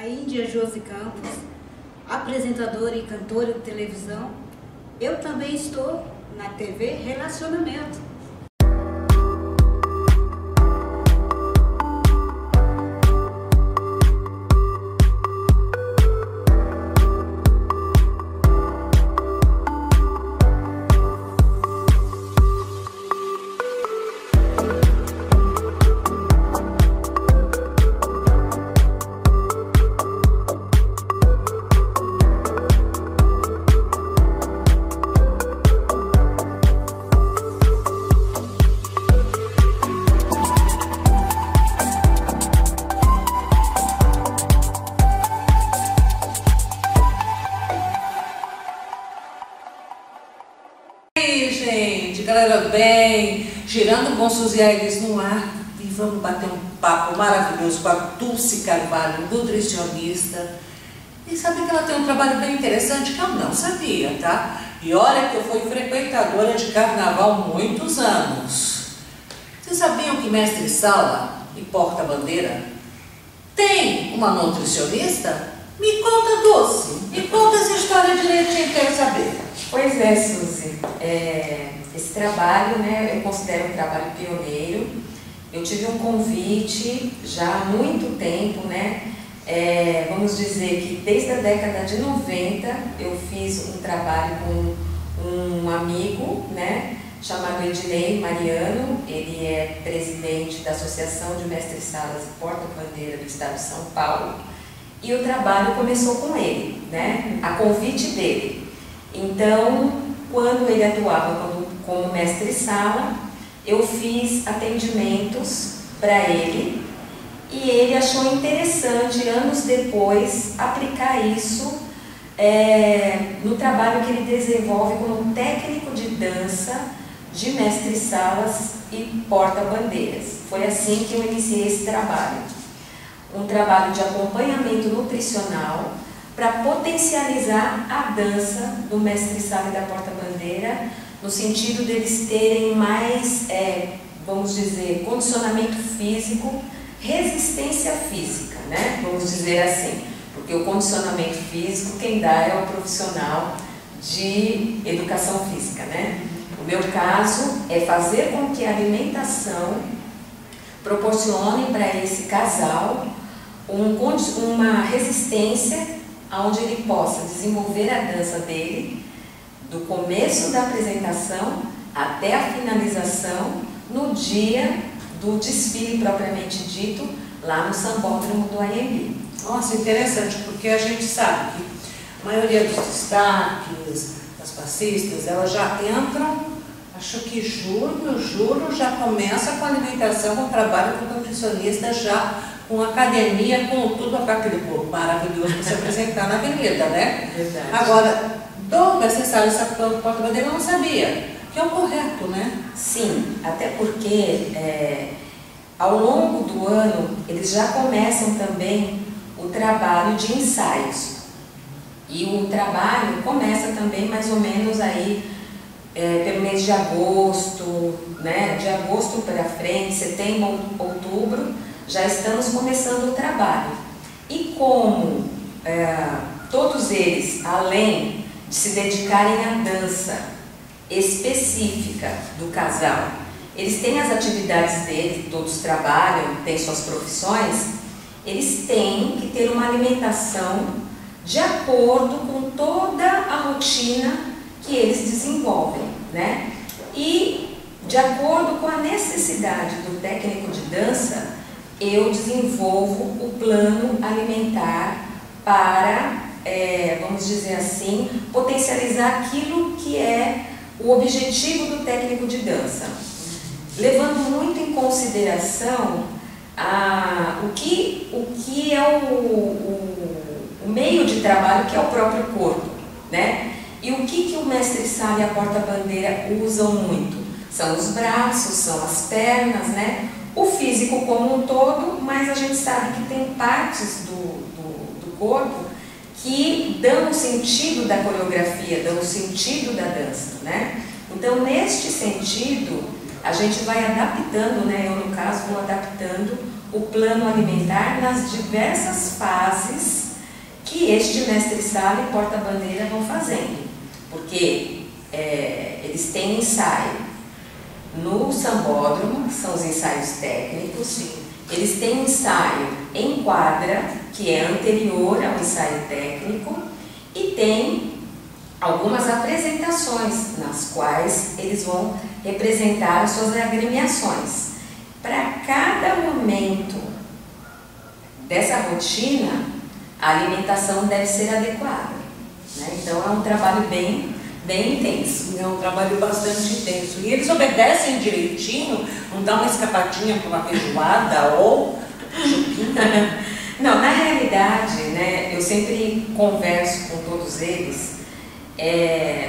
a Índia Josi Campos, apresentadora e cantora de televisão. Eu também estou na TV Relacionamento. Galera, bem, girando Bons Aires no ar e vamos bater um papo maravilhoso com a Dulce Carvalho, nutricionista. E sabe que ela tem um trabalho bem interessante que eu não sabia, tá? E olha que eu fui frequentadora de carnaval muitos anos. Vocês sabiam que mestre sala e porta-bandeira tem uma nutricionista? Me conta, Dulce, me conta essa história direitinho, quero saber. Pois é, Suzy. Esse trabalho, né, eu considero um trabalho pioneiro. Eu tive um convite já há muito tempo, né? Vamos dizer que desde a década de 90 eu fiz um trabalho com um amigo, né, chamado Ednei Mariano. Ele é presidente da Associação de Mestres Salas e Porta-Bandeira do Estado de São Paulo. E o trabalho começou com ele, né, a convite dele. Então, quando ele atuava como mestre-sala, eu fiz atendimentos para ele e ele achou interessante, anos depois, aplicar isso no trabalho que ele desenvolve como técnico de dança de mestre-salas e porta-bandeiras. Foi assim que eu iniciei esse trabalho. Um trabalho de acompanhamento nutricional para potencializar a dança do mestre-sala e da porta-bandeira, no sentido deles terem mais, vamos dizer, condicionamento físico, resistência física, né? Vamos dizer assim, porque o condicionamento físico quem dá é o profissional de educação física, né? O meu caso é fazer com que a alimentação proporcione para esse casal uma resistência onde ele possa desenvolver a dança dele do começo da apresentação até a finalização no dia do desfile propriamente dito lá no Sambódromo do Anhembi. Nossa, interessante, porque a gente sabe que a maioria dos destaques, das passistas, elas já entram, acho que julho já começa com a alimentação, com o trabalho com o nutricionista, já com academia, com tudo, com aquele corpo maravilhoso para se apresentar na avenida, né? Verdade. Agora, do mestre-sala e porta-bandeira eu não sabia, que é o correto, né? Sim, até porque ao longo do ano eles já começam também o trabalho de ensaios. E o trabalho começa também mais ou menos aí pelo mês de agosto, né? De agosto para frente, setembro, outubro, já estamos começando o trabalho. E como todos eles, além de se dedicarem à dança específica do casal, eles têm as atividades deles, todos trabalham, têm suas profissões, eles têm que ter uma alimentação de acordo com toda a rotina que eles desenvolvem, né? E de acordo com a necessidade do técnico de dança, eu desenvolvo o plano alimentar para, vamos dizer assim, potencializar aquilo que é o objetivo do técnico de dança, levando muito em consideração o que é o meio de trabalho, que é o próprio corpo, né? E o que o mestre-sala e a porta-bandeira usam muito? São os braços, são as pernas, né? O físico como um todo, mas a gente sabe que tem partes do corpo que dão o sentido da coreografia, dão o sentido da dança, né? Então, neste sentido, a gente vai adaptando, né? Eu, no caso, vou adaptando o plano alimentar nas diversas fases que este mestre-sala e porta-bandeira vão fazendo, porque eles têm ensaio no sambódromo, que são os ensaios técnicos. Sim. Eles têm ensaio em quadra, que é anterior ao ensaio técnico, e tem algumas apresentações nas quais eles vão representar as suas agremiações. Para cada momento dessa rotina, a alimentação deve ser adequada, né? Então é um trabalho bem intenso. É um trabalho bastante intenso. E eles obedecem direitinho, não dá uma escapadinha para uma feijoada ou chupinha? Não, na realidade, né, eu sempre converso com todos eles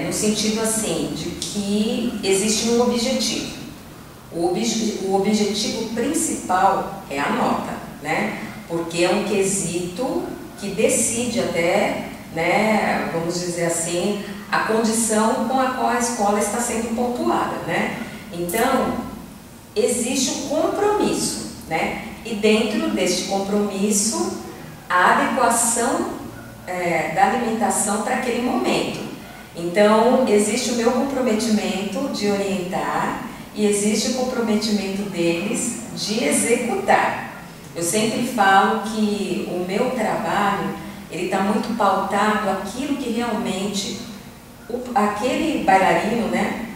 no sentido assim, de que existe um objetivo. O objetivo principal é a nota, né? Porque é um quesito que decide até, né, vamos dizer assim, a condição com a qual a escola está sendo pontuada, né? Então, existe um compromisso, né? E dentro deste compromisso, a adequação da alimentação para aquele momento. Então, existe o meu comprometimento de orientar e existe o comprometimento deles de executar. Eu sempre falo que o meu trabalho, ele está muito pautado aquilo que realmente aquele bailarino, né,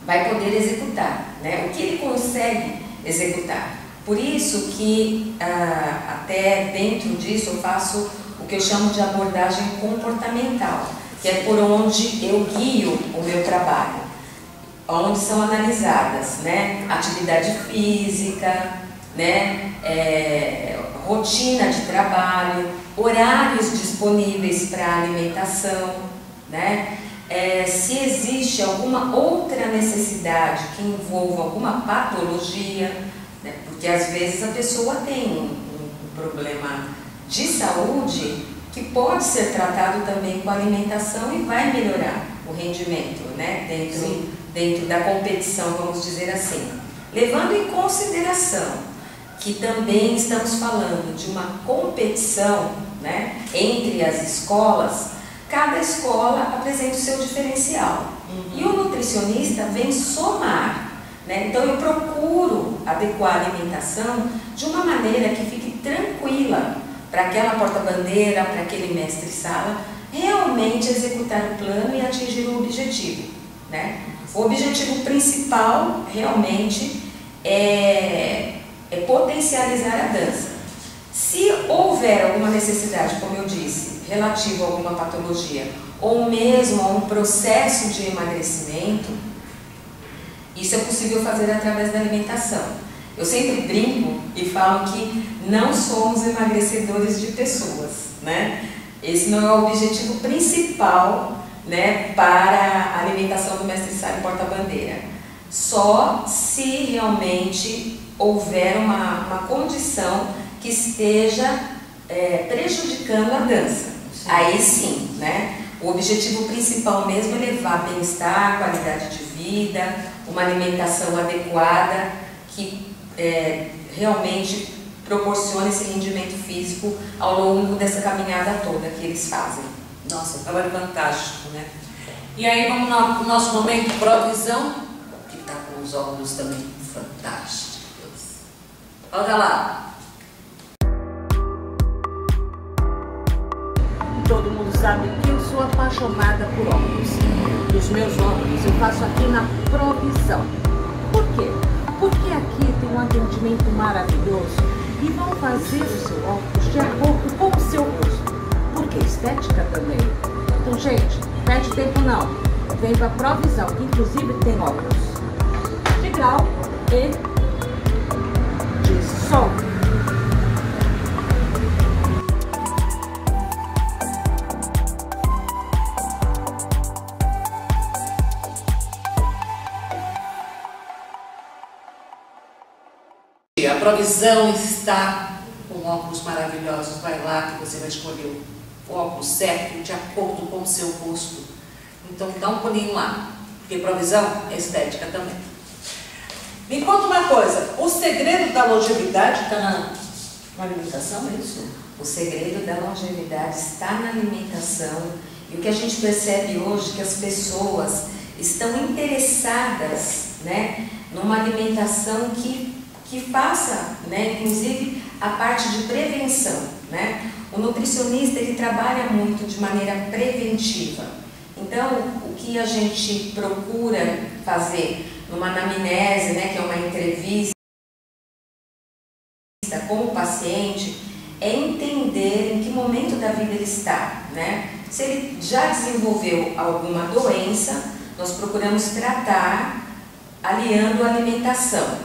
vai poder executar, né, o que ele consegue executar. Por isso que até dentro disso eu faço o que eu chamo de abordagem comportamental, que é por onde eu guio o meu trabalho, onde são analisadas, né, atividade física, né, rotina de trabalho, horários disponíveis para alimentação, né, se existe alguma outra necessidade que envolva alguma patologia, né, porque às vezes a pessoa tem um problema de saúde que pode ser tratado também com alimentação e vai melhorar o rendimento, né, dentro da competição, vamos dizer assim. Levando em consideração que também estamos falando de uma competição, né, entre as escolas, cada escola apresenta o seu diferencial. E o nutricionista vem somar, né? Então eu procuro adequar a alimentação de uma maneira que fique tranquila para aquela porta-bandeira, para aquele mestre-sala, realmente executar o plano e atingir o objetivo, né? O objetivo principal realmente é potencializar a dança. Se houver alguma necessidade, como eu disse, relativo a alguma patologia, ou mesmo a um processo de emagrecimento, isso é possível fazer através da alimentação. Eu sempre brinco e falo que não somos emagrecedores de pessoas, né? Esse não é o objetivo principal, né, para a alimentação do mestre-sala e porta-bandeira. Só se realmente houver uma condição que esteja prejudicando a dança. Sim. Aí sim, né? O objetivo principal mesmo é levar bem-estar, qualidade de vida, uma alimentação adequada que realmente proporcione esse rendimento físico ao longo dessa caminhada toda que eles fazem. Nossa, trabalho fantástico, né? E aí vamos no nosso momento provisão, que está com os óculos também fantásticos. Olha lá. Todo mundo sabe que eu sou apaixonada por óculos. E os meus óculos eu faço aqui na Provisão. Por quê? Porque aqui tem um atendimento maravilhoso e vão fazer o seu óculos de acordo com o seu rosto. Porque estética também. Então, gente, perde tempo não. Vem pra Provisão, que inclusive tem óculos de grau e de sol. A Provisão está com óculos maravilhosos. Vai lá que você vai escolher o óculos certo de acordo com o seu rosto. Então dá um pulinho lá, porque Provisão é estética também. Me conta uma coisa, o segredo da longevidade está na alimentação, é isso? O segredo da longevidade está na alimentação. E o que a gente percebe hoje é que as pessoas estão interessadas, né, numa alimentação que faça, né, inclusive a parte de prevenção, né? O nutricionista, ele trabalha muito de maneira preventiva. Então, o que a gente procura fazer numa anamnese, né, que é uma entrevista com o paciente, é entender em que momento da vida ele está, né? Se ele já desenvolveu alguma doença, nós procuramos tratar aliando a alimentação.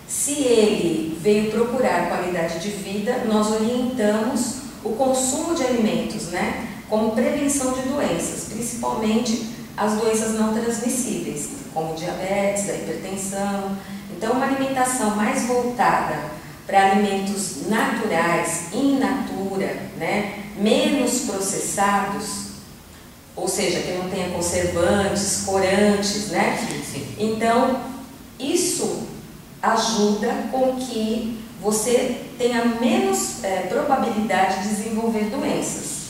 Se ele veio procurar qualidade de vida, nós orientamos o consumo de alimentos, né, como prevenção de doenças, principalmente as doenças não transmissíveis, como diabetes, a hipertensão. Então, uma alimentação mais voltada para alimentos naturais, in natura, né, menos processados, ou seja, que não tenha conservantes, corantes, né? Então, isso ajuda com que você tenha menos probabilidade de desenvolver doenças.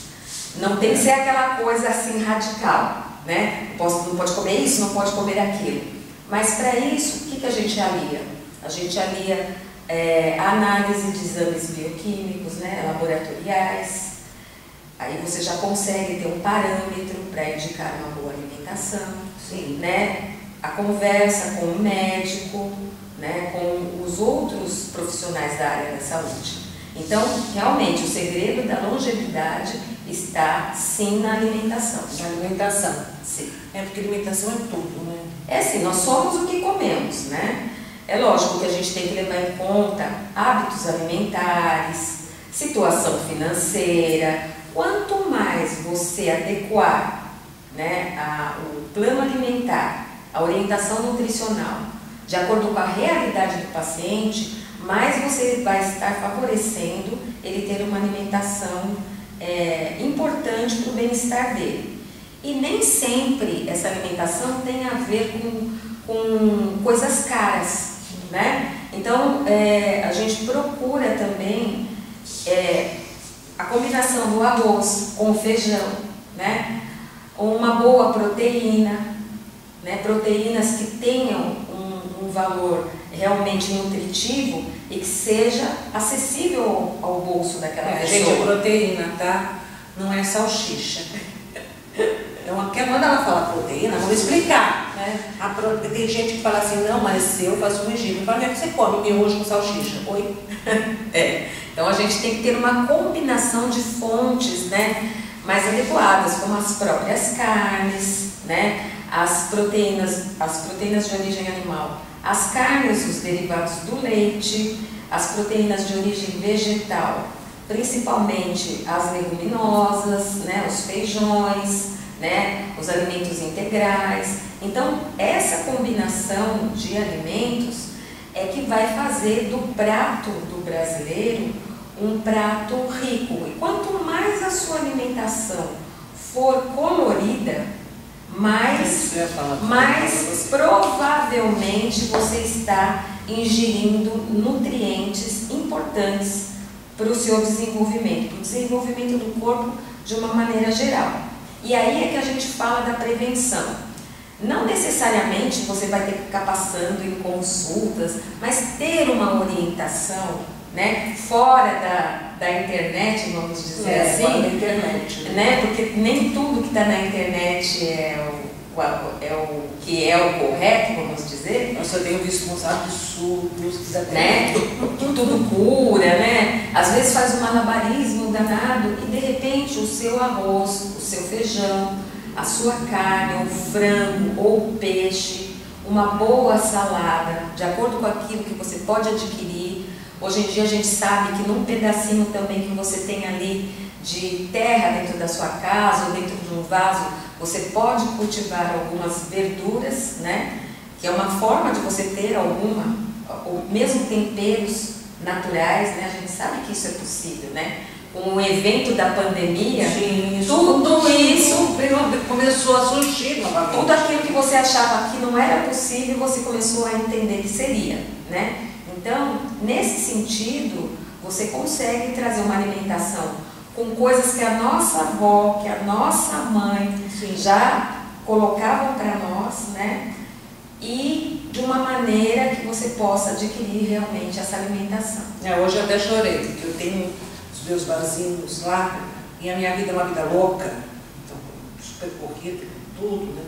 Não tem que ser aquela coisa assim radical, né? Não pode comer isso, não pode comer aquilo. Mas para isso, o que a gente alia? A gente alia a análise de exames bioquímicos, né, laboratoriais. Aí você já consegue ter um parâmetro para indicar uma boa alimentação. Sim. Né? A conversa com o médico, né, com os outros profissionais da área da saúde. Então, realmente, o segredo da longevidade está, sim, na alimentação. Na alimentação. Sim. Porque alimentação é tudo, né? É assim, nós somos o que comemos, né? É lógico que a gente tem que levar em conta hábitos alimentares, situação financeira. Quanto mais você adequar, né, o plano alimentar, a orientação nutricional, de acordo com a realidade do paciente, mais você vai estar favorecendo ele ter uma alimentação importante para o bem-estar dele. E nem sempre essa alimentação tem a ver com coisas caras, né? Então, a gente procura também a combinação do arroz com o feijão, né? Uma boa proteína, né? Proteínas que tenham um valor realmente nutritivo e que seja acessível ao bolso daquela pessoa. Gente, proteína, tá? Não é salsicha. Quando ela fala proteína, vamos explicar, né? Tem gente que fala assim, não, mas eu faço um regime. Eu falo, você come miojo com salsicha? Oi? Então a gente tem que ter uma combinação de fontes, né, mais adequadas, como as próprias carnes, né, as proteínas de origem animal, as carnes, os derivados do leite, as proteínas de origem vegetal, principalmente as leguminosas, né, os feijões, né, os alimentos integrais. Então, essa combinação de alimentos é que vai fazer do prato do brasileiro um prato rico. E quanto mais a sua alimentação for colorida, mais provavelmente você está ingerindo nutrientes importantes para o seu desenvolvimento, para o desenvolvimento do corpo de uma maneira geral. E aí é que a gente fala da prevenção. Não necessariamente você vai ter que ficar passando em consultas, mas ter uma orientação, né, fora da internet, vamos dizer assim. Fora da internet. Né, porque nem tudo que está na internet é o que é o correto, vamos dizer. Nossa, eu tenho visto uns absurdos, né? Que tudo cura, né? Às vezes faz um malabarismo danado e de repente o seu arroz, o seu feijão, a sua carne, ou frango, ou peixe, uma boa salada, de acordo com aquilo que você pode adquirir. Hoje em dia a gente sabe que num pedacinho também que você tem ali de terra dentro da sua casa ou dentro de um vaso, você pode cultivar algumas verduras, né? Que é uma forma de você ter ou mesmo temperos naturais, né? A gente sabe que isso é possível, né? Com o evento da pandemia, sim, tudo isso começou a surgir novamente. Tudo aquilo que você achava que não era possível, você começou a entender que seria, né? Então, nesse sentido, você consegue trazer uma alimentação com coisas que a nossa avó, que a nossa mãe já colocavam para nós, né? E de uma maneira que você possa adquirir realmente essa alimentação. Hoje eu até chorei, porque eu tenho os meus vasinhos lá, e a minha vida é uma vida louca, então, super corrida, tudo, né?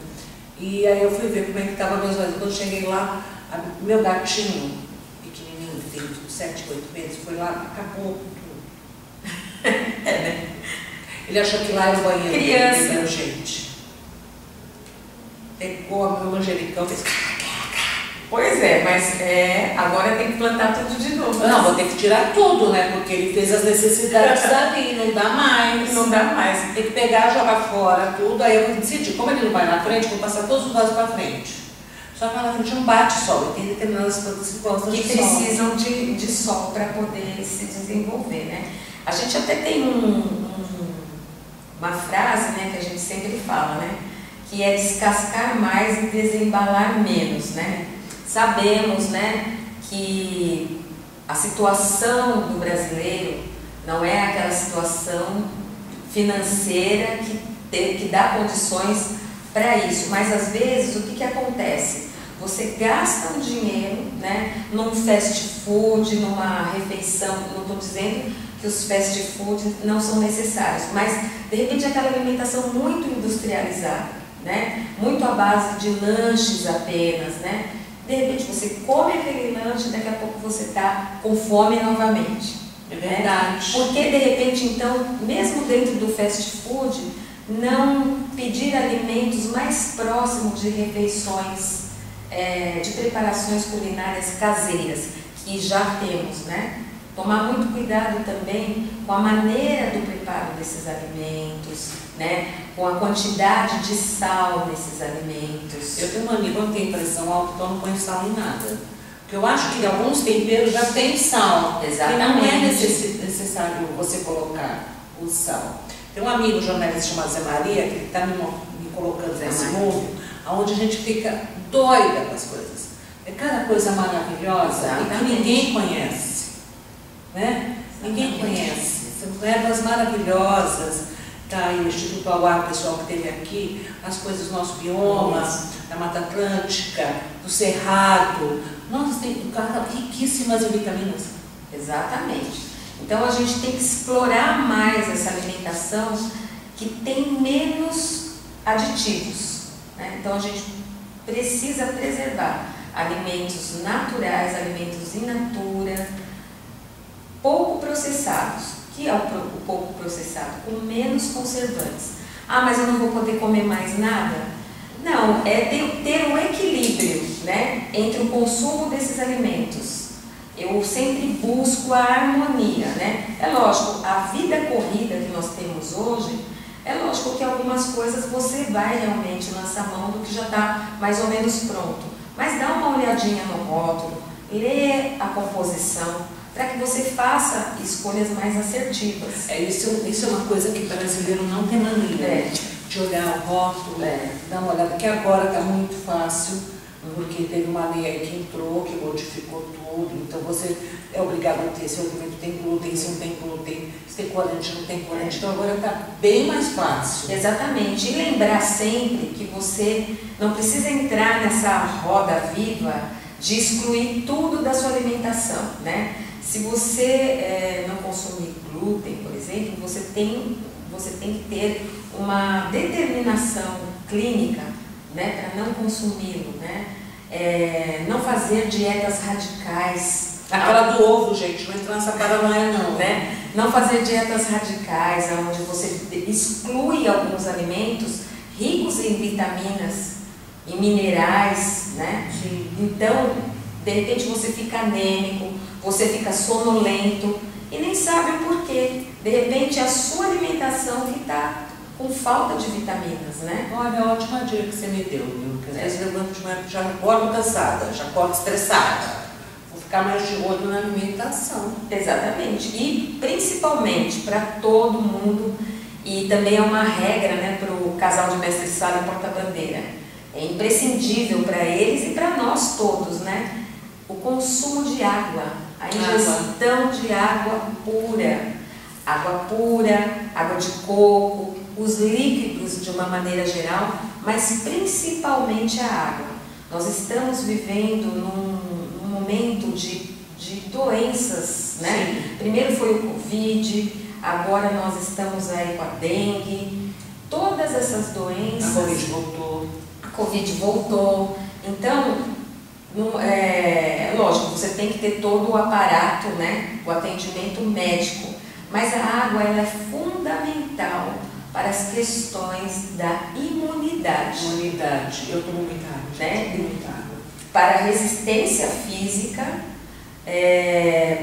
E aí eu fui ver como é que estava meus vasinhos. Quando eu cheguei lá, meu gatinho, pequenininho, que tem 7, 8 meses, foi lá, acabou com tudo. Né? Ele achou que lá era o banheiro. Criança. Gente. Pegou a meu manjericão, fez... Pois é, mas agora tem que plantar tudo de novo. Não, vou ter que tirar tudo, né? Porque ele fez as necessidades ali, não dá mais. Não dá mais. Tem que pegar, jogar fora tudo. Aí eu decidi, como ele não vai na frente, vou passar todos os vasos para frente. Só que lá na frente não bate sol, e tem determinadas plantas que gostam de sol. Que precisam de sol para poder se desenvolver, né? A gente até tem uma frase, né, que a gente sempre fala, né? Que é descascar mais e desembalar menos, né? Sabemos, né, que a situação do brasileiro não é aquela situação financeira que dá condições para isso, mas às vezes o que acontece? Você gasta um dinheiro, né, num fast food, numa refeição, não estou dizendo que os fast food não são necessários, mas de repente aquela alimentação muito industrializada, né, muito à base de lanches apenas, né? De repente você come aquele lanche e daqui a pouco você está com fome novamente. É verdade. Porque de repente então, mesmo dentro do fast food, não pedir alimentos mais próximos de refeições, de preparações culinárias caseiras, que já temos, né? Tomar muito cuidado também com a maneira do preparo desses alimentos, né? Com a quantidade de sal nesses alimentos. Eu tenho uma amiga que tem pressão alta, então não põe sal em nada. Porque eu acho que alguns temperos já tem sal. Exatamente. E não é necessário você colocar o sal. Tem um amigo jornalista chamado Zé Maria, que está me colocando nesse mundo, onde a gente fica doida com as coisas. É cada coisa maravilhosa e que ninguém conhece. Né? Ninguém conhece. São ervas maravilhosas. Tá aí o Instituto Auá, o pessoal que esteve aqui, as coisas do nosso bioma, da Mata Atlântica, do Cerrado. Nossa, tem riquíssimas em vitaminas. Exatamente. Então a gente tem que explorar mais essa alimentação que tem menos aditivos, né? Então a gente precisa preservar alimentos naturais, alimentos in natura, pouco processados. Que é o pouco processado? Com menos conservantes. Ah, mas eu não vou poder comer mais nada? Não, é ter um equilíbrio, né, entre o consumo desses alimentos. Eu sempre busco a harmonia, né? É lógico, a vida corrida que nós temos hoje, é lógico que algumas coisas você vai realmente lançar mão do que já está mais ou menos pronto. Mas dá uma olhadinha no rótulo, lê a composição, para que você faça escolhas mais assertivas. Isso é uma coisa que o brasileiro não tem mania de olhar o rótulo, dar uma olhada, que agora está muito fácil, porque teve uma lei aí que entrou, que modificou tudo, então você é obrigado a ter se o alimento tem glúten, se não tem glúten, se tem corante, não tem corante, então agora está bem mais fácil. Exatamente, e lembrar sempre que você não precisa entrar nessa roda viva de excluir tudo da sua alimentação, né? Se você não consumir glúten, por exemplo, você tem que ter uma determinação clínica, né, para não consumi-lo, né? Não fazer dietas radicais. Aquela do ovo, gente, não entra nessa paranoia não. Né? Não fazer dietas radicais, onde você exclui alguns alimentos ricos em vitaminas e minerais, né? Sim. Então, de repente você fica anêmico, você fica sonolento e nem sabe o porquê. De repente é a sua alimentação que está com falta de vitaminas, né? Olha, ótima dica que você me deu, viu? Porque às vezes eu levanto de manhã, já acordo cansada, já acordo estressada. Vou ficar mais de olho na alimentação. Exatamente. E principalmente para todo mundo, e também é uma regra, né, para o casal de mestre sala e porta-bandeira. É imprescindível para eles e para nós todos, né? O consumo de água. a ingestão de água pura, água de coco, os líquidos de uma maneira geral, mas principalmente a água. Nós estamos vivendo num momento de doenças, né? Sim. Primeiro foi o Covid, agora nós estamos aí com a dengue, todas essas doenças. A Covid voltou. Então, lógico, você tem que ter todo o aparato, né? O atendimento médico. Mas a água ela é fundamental para as questões da imunidade. Eu tomo muita água. Né? Muita água. Para a resistência física,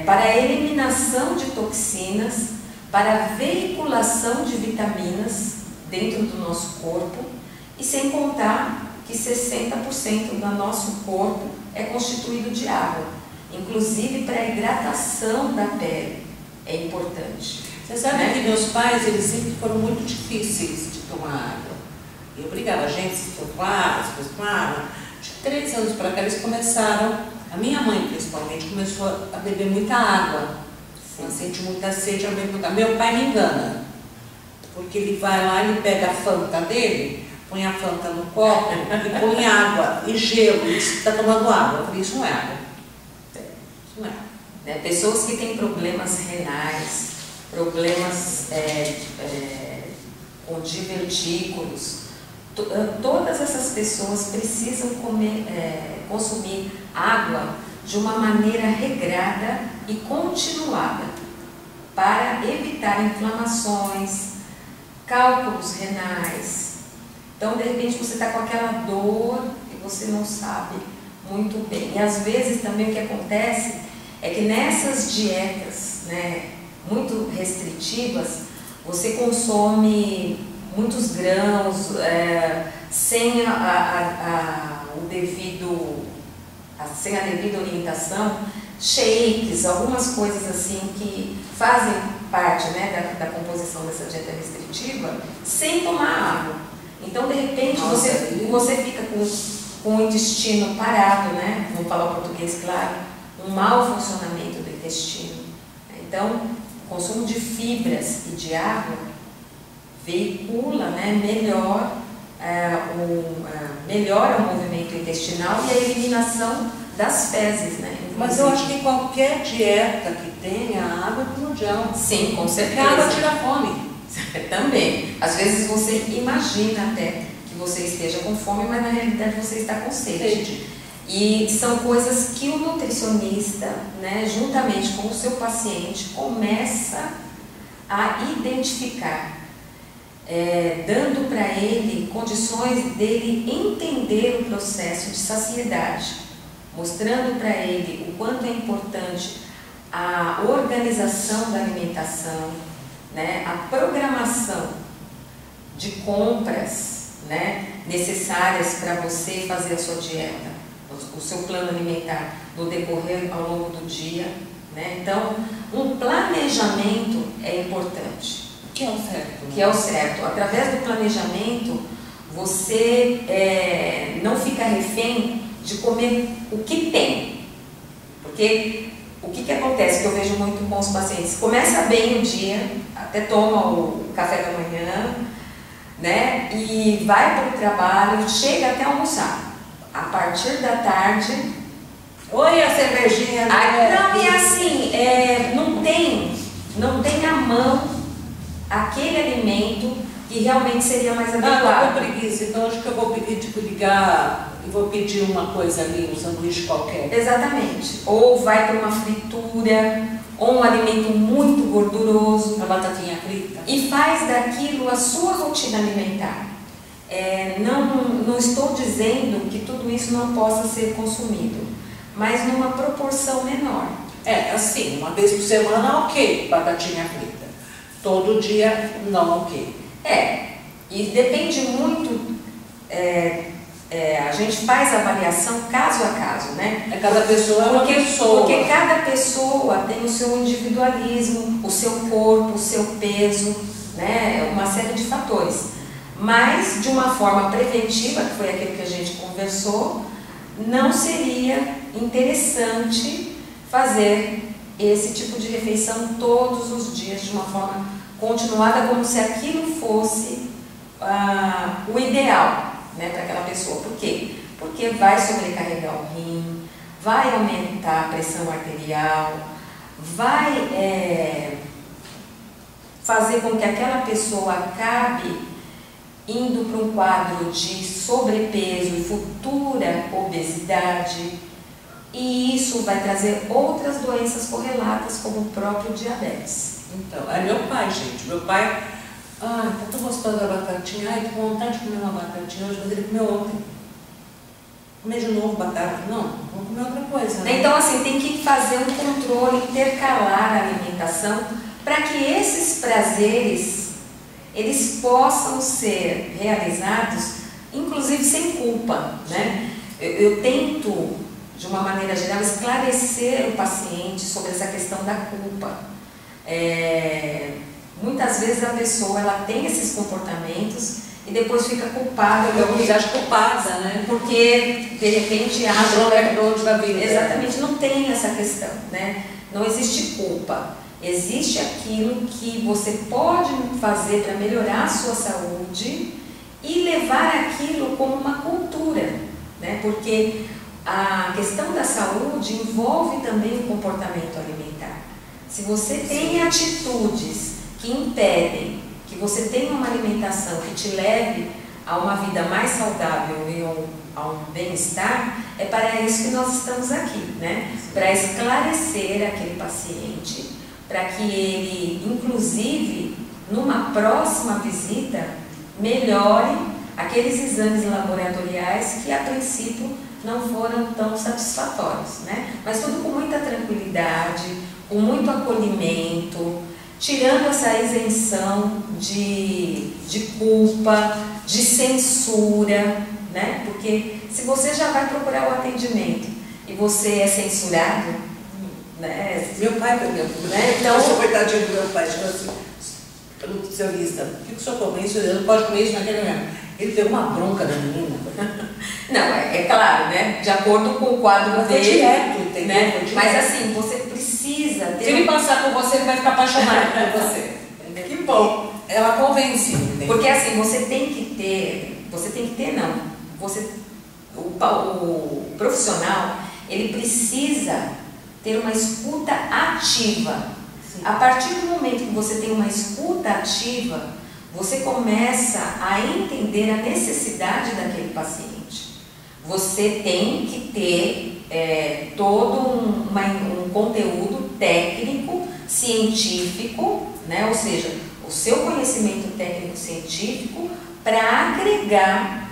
para a eliminação de toxinas, para a veiculação de vitaminas dentro do nosso corpo, e sem contar que 60% do nosso corpo é constituído de água, inclusive para a hidratação da pele é importante. Você sabe, né, que meus pais, eles sempre foram muito difíceis de tomar água. Eu brigava, a gente se tomava, de 3 anos para cá eles começaram, a minha mãe principalmente, começou a beber muita água. Ela sente muita sede ao mesmo tempo. Meu pai me engana, porque ele vai lá, ele pega a Fanta dele, põe a Fanta no copo e põe água e gelo, e diz que está tomando água. Eu falei, isso não é água. Isso não é água. Pessoas que têm problemas renais, problemas com divertículos, todas essas pessoas precisam consumir água de uma maneira regrada e continuada para evitar inflamações, cálculos renais. Então, de repente, você está com aquela dor e você não sabe muito bem. E às vezes também o que acontece é que nessas dietas, né, muito restritivas, você consome muitos grãos, sem sem a devida orientação, shakes, algumas coisas assim que fazem parte, né, da composição dessa dieta restritiva, sem tomar água. Então, de repente, você fica com o intestino parado, né? Vamos falar o português claro, um mau funcionamento do intestino. Então, o consumo de fibras e de água veicula, né, melhora o movimento intestinal e a eliminação das fezes, né? Mas eu acho que qualquer dieta que tenha água é primordial. Sim, com certeza. Porque a água tira fome. Também. Às vezes você imagina até que você esteja com fome, mas na realidade você está com sede. E são coisas que o nutricionista, né, juntamente com o seu paciente, começa a identificar, dando para ele condições dele entender o processo de saciedade, mostrando para ele o quanto é importante a organização da alimentação, né, a programação de compras, né, necessárias para você fazer a sua dieta, o seu plano alimentar no decorrer ao longo do dia, né? Então, um planejamento é importante. Que é o certo. Que é o certo. Através do planejamento, você não fica refém de comer o que tem. Porque o que acontece, que eu vejo muito com os pacientes, começa bem o dia, até toma o café da manhã, né, e vai para o trabalho, chega até almoçar. A partir da tarde... Oi, a cervejinha... Não, e assim, não tem à mão aquele alimento que realmente seria mais adequado. Ah, tô com preguiça, então acho que eu vou pedir, ligar e vou pedir uma coisa ali, um sanduíche qualquer. Exatamente. Ou vai para uma fritura, ou um alimento muito gorduroso. Uma batatinha frita. E faz daquilo a sua rotina alimentar. Não estou dizendo que tudo isso não possa ser consumido, mas numa proporção menor. Assim, uma vez por semana, ok, batatinha frita. Todo dia, não, ok. E depende muito, a gente faz avaliação caso a caso, né? Cada pessoa é uma pessoa. Porque cada pessoa tem o seu individualismo, o seu corpo, o seu peso, né? Uma série de fatores. Mas, de uma forma preventiva, que foi aquilo que a gente conversou, não seria interessante fazer esse tipo de refeição todos os dias, de uma forma continuada, como se aquilo fosse o ideal, né, para aquela pessoa. Por quê? Porque vai sobrecarregar o rim, vai aumentar a pressão arterial, vai fazer com que aquela pessoa acabe indo para um quadro de sobrepeso e futura obesidade, e isso vai trazer outras doenças correlatas, como o próprio diabetes. Então, é meu pai, gente. Meu pai, tá tão gostosa a batatinha, tô com vontade de comer uma batatinha hoje, mas ele comeu ontem. Comer de novo batata? Não, vamos comer outra coisa, né? Então, assim, tem que fazer um controle, intercalar a alimentação, para que esses prazeres, eles possam ser realizados, inclusive sem culpa, né? Eu tento, de uma maneira geral, esclarecer o paciente sobre essa questão da culpa. Muitas vezes a pessoa, ela tem esses comportamentos e depois fica culpada. Eu me acho culpada, né? Porque, de repente, exatamente, não tem essa questão, né? Não existe culpa. Existe aquilo que você pode fazer para melhorar a sua saúde e levar aquilo como uma cultura, né? Porque a questão da saúde envolve também o comportamento alimentar. Se você tem atitudes que impedem que você tenha uma alimentação que te leve a uma vida mais saudável e a um bem-estar, é para isso que nós estamos aqui, né? Para esclarecer aquele paciente, para que ele, inclusive, numa próxima visita, melhore aqueles exames laboratoriais que, a princípio, não foram tão satisfatórios, né? Mas tudo com muita tranquilidade, com muito acolhimento, tirando essa isenção de culpa, de censura, né? Porque se você já vai procurar o atendimento e você é censurado, né? Meu pai, por exemplo, né? Então, eu sou coitadinha do meu pai, tipo assim, nutricionista, o que o senhor come isso? Ele não pode comer isso naquele lugar. Ele deu uma bronca da menina. Não, é claro, né? De acordo com o quadro dele. Direto, entendeu? Né? Mas assim, você precisa ter... Se ele passar por você, ele vai ficar apaixonado por você. Que bom. Ela convence, entendeu? Porque assim, você tem que ter, o profissional, ele precisa ter uma escuta ativa. Sim. A partir do momento que você tem uma escuta ativa, você começa a entender a necessidade daquele paciente. Você tem que ter todo um conteúdo técnico, científico, né? Ou seja, o seu conhecimento técnico-científico para agregar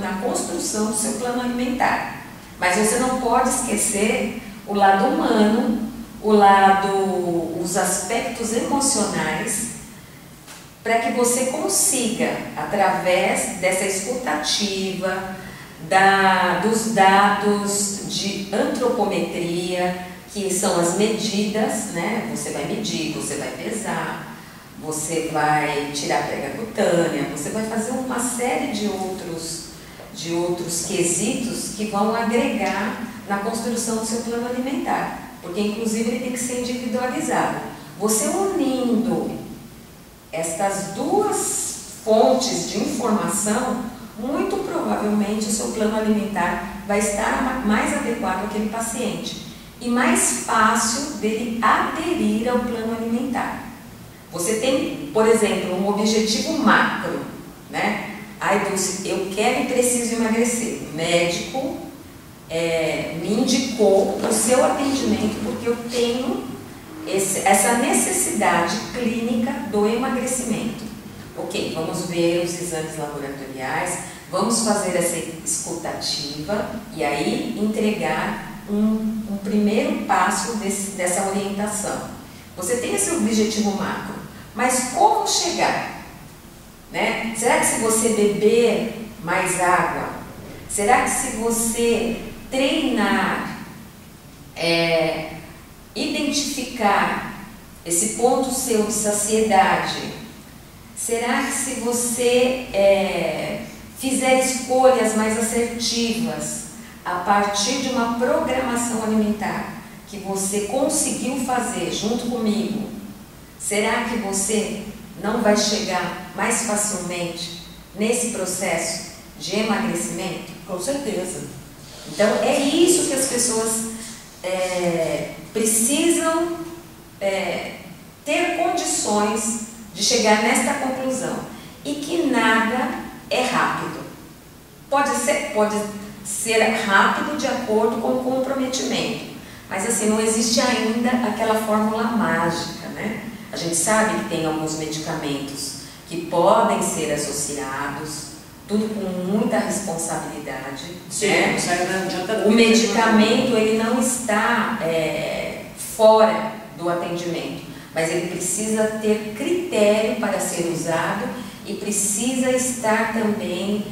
na construção do seu plano alimentar. Mas você não pode esquecer o lado humano, os aspectos emocionais, para que você consiga, através dessa escutativa, dos dados de antropometria, que são as medidas, né? Você vai medir, você vai pesar, você vai tirar a prega cutânea, você vai fazer uma série de outros quesitos que vão agregar na construção do seu plano alimentar, porque inclusive ele tem que ser individualizado. Você unindo estas duas fontes de informação, muito provavelmente o seu plano alimentar vai estar mais adequado àquele paciente e mais fácil dele aderir ao plano alimentar. Você tem, por exemplo, um objetivo macro, né? Ai, Dulce, eu quero e preciso emagrecer. O médico me indicou o seu atendimento porque eu tenho essa necessidade clínica do emagrecimento. Ok, vamos ver os exames laboratoriais, vamos fazer essa escutativa e aí entregar um primeiro passo dessa orientação. Você tem esse objetivo macro, mas como chegar? Né? Será que se você beber mais água, será que se você treinar, identificar esse ponto seu de saciedade, será que se você fizer escolhas mais assertivas a partir de uma programação alimentar que você conseguiu fazer junto comigo, será que você não vai chegar mais facilmente nesse processo de emagrecimento? Com certeza. Então é isso que as pessoas precisam ter condições de chegar nesta conclusão, e que nada é rápido. Pode ser rápido de acordo com o comprometimento, mas assim, não existe ainda aquela fórmula mágica, né? A gente sabe que tem alguns medicamentos que podem ser associados, tudo com muita responsabilidade. Sim, né? O medicamento, ele não está fora do atendimento, mas ele precisa ter critério para ser usado e precisa estar também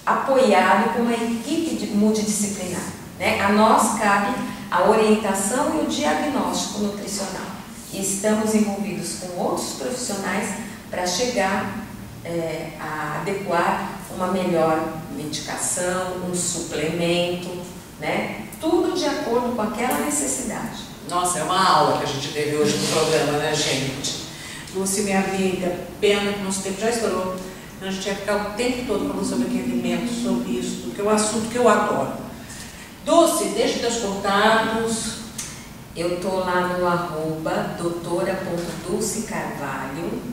apoiado com uma equipe multidisciplinar. Né? A nós cabe a orientação e o diagnóstico nutricional. E estamos envolvidos com outros profissionais para chegar a adequar uma melhor medicação, um suplemento, né? Tudo de acordo com aquela necessidade. Nossa, é uma aula que a gente teve hoje no programa, né, gente? Lúcia, minha amiga, pena que nosso tempo já estourou. A gente ia ficar o tempo todo falando sobre aquele alimento, sobre isso, porque é um assunto que eu adoro. Dulce, deixa teus contatos. Eu tô lá no @doutora.dulcecarvalho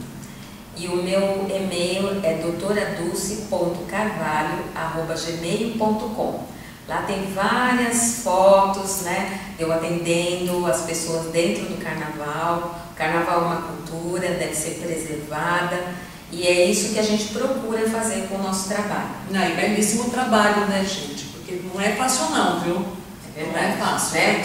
e o meu e-mail é doutoradulce.carvalho@gmail.com. Lá tem várias fotos, né, eu atendendo as pessoas dentro do carnaval. O carnaval é uma cultura, deve ser preservada, e é isso que a gente procura fazer com o nosso trabalho. Não, e belíssimo trabalho, né, gente? Porque não é fácil não, viu? Não é fácil. Né?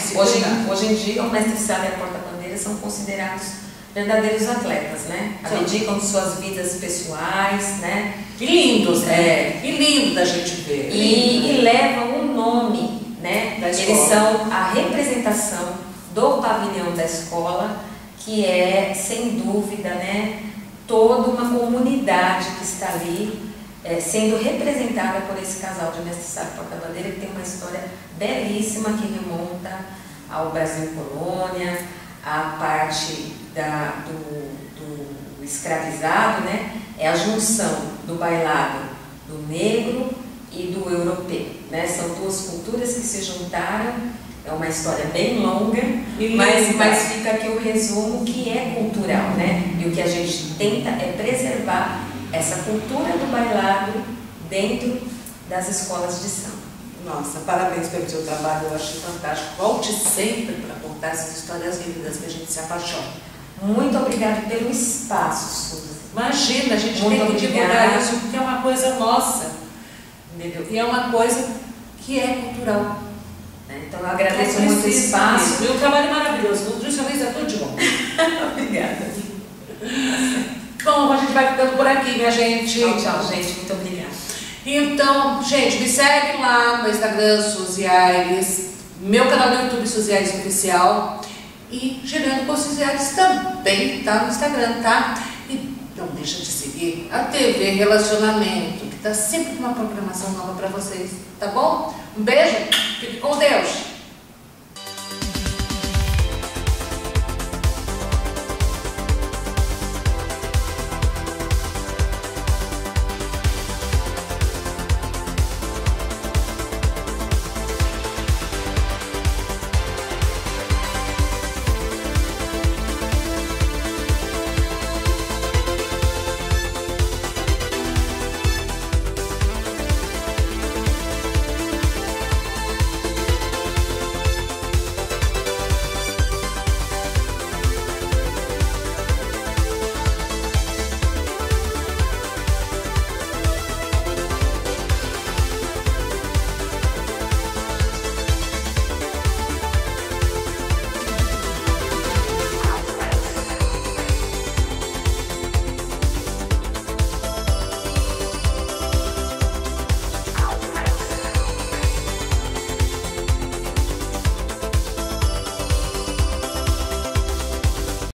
Hoje em dia, o mestre-sala e a porta-bandeira são considerados verdadeiros atletas, né? Abdicam de suas vidas pessoais, né? E lindos, né? E lindo da gente ver. E levam um nome, né? Eles são a representação do pavilhão da escola, que é, sem dúvida, né, toda uma comunidade que está ali sendo representada por esse casal de mestre-sala e porta-bandeira, que tem uma história belíssima que remonta ao Brasil colônia, a parte do escravizado, né? É a junção do bailado do negro e do europeu, né? São duas culturas que se juntaram. É uma história bem longa, mas fica aqui o resumo, que é cultural, né? E o que a gente tenta é preservar essa cultura do bailado dentro das escolas de samba. Nossa, parabéns pelo seu trabalho, eu achei fantástico. Volte sempre para contar essas histórias lindas que a gente se apaixona. Muito obrigada pelo espaço, Suzy. Imagina, a gente tem que divulgar isso, porque é uma coisa nossa, entendeu? E é uma coisa que é cultural. Então eu agradeço muito o espaço. E o trabalho é maravilhoso, o nutricionista é tudo de bom. Obrigada. Bom, a gente vai ficando por aqui, minha gente. Tchau, gente. Muito obrigada. Então, gente, me segue lá no Instagram, Suzy Aires, meu canal do YouTube, Suzy Aires Oficial, e Girando com Suzy Aires também tá no Instagram, tá? E não deixa de seguir a TV Relacionamento, que tá sempre com uma programação nova para vocês, tá bom? Um beijo, fique com Deus!